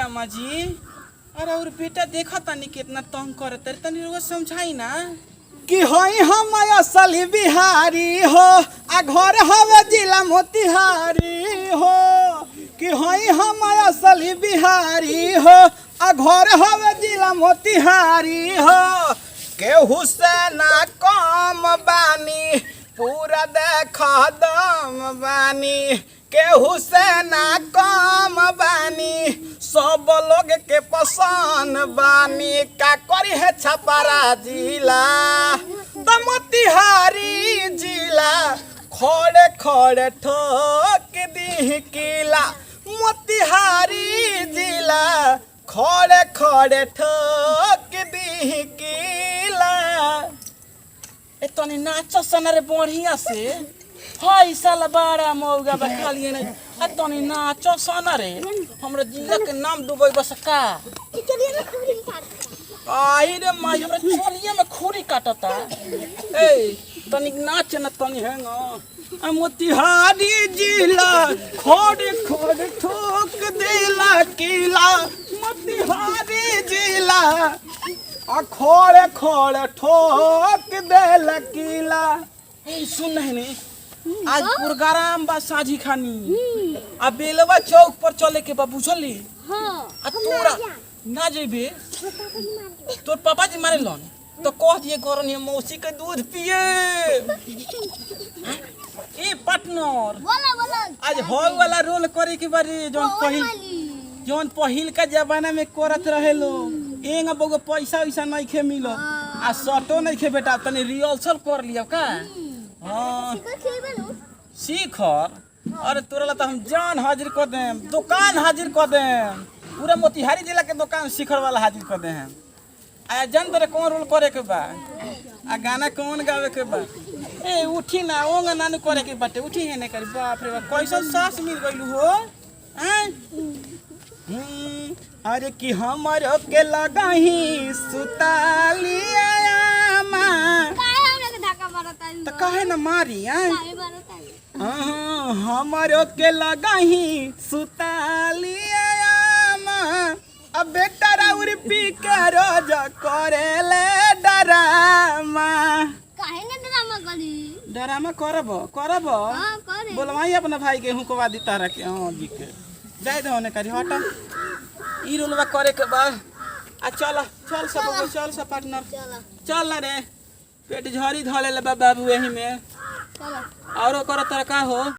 अम्मा जी। अरे और बेटा देखा तनी कितना तंग करत तनी रोज समझाई ना कि हई हम असली बिहारी हो आ घर हवे जिला मोतिहारी हो। कि हई हम असली बिहारी हो आ घर हवे जिला मोतिहारी हो। केहू से ना कम बानी पूरा देख दम बानी। केहू से ना कम बानी सब लोग के पसंद बानी। का करी है छपारा जिला तो मोतिहारी जिला खड़े खड़े ठोक दी किला। मोतिहारी जिला खड़े खड़े ठोक दी किला। ए तनी नाचो सना रे बढ़िया से। हाय साला बाड़ा मौगा बखालिए नहीं आ तनी नाचो सना रे। हमरा जिला के नाम डूबे बस का आई रे माई हमरा चोलिया में खूरी काटता। ए तनी नाच न तनी है ना। मोतिहारी जिला खड़े खड़े ठोक देला किला। मोतिहारी जिला खड़े खड़े ठोक देला किला। ए सुन नहीं आज प्रोग्राम बा साझी खानी आ बेलवा चौक पर चले के बा बुझली। आ तोरा ना जेबे तोर पापा जी मारे लोन तो कह दिए गरनी मौसी के दूध पिए। ए पार्टनर आज हॉल वाला रोल करे के बारे जौन पहिल का जमाना में करत रहे लोग। एंगा बगो पैसा वैसा नहीं खे मिलो आ सटो नहीं खे बेटा तनी रिहर्सल कर लियो का। हाँ शिखर अरे तोरा ला तो हम जान हाजिर कर देम दुकान हाजिर कर देम। पूरा मोतिहारी जिला के दुकान शिखर वाला हाजिर कर दे हम। आ जान तोरे कौन रोल करे के बा आ गाना कौन गावे के बा। ए उठी ना ओंगा नानू करे के बाटे उठी है नहीं करी। बाप रे बाप कैसन सास मिल गइलू हो। अरे कि हमरो के लगाही सुतालिया मां त काहे ना मारी हमरो के लगाही सुतालिया मां। अब बेटा राउर पी के रोज करेले डरामा। काहे ना ड्रामा करी डरामा करब करब हां करे बोलवाई अपना भाई के हुकवा दी तारा के। हां जी के जाय दे होने करी हट ई रोलवा करे के बा। आ चल चल सब पार्टनर चल रे पेट झरी धले ले बाबू एही में। चलो औरो कर तरका हो।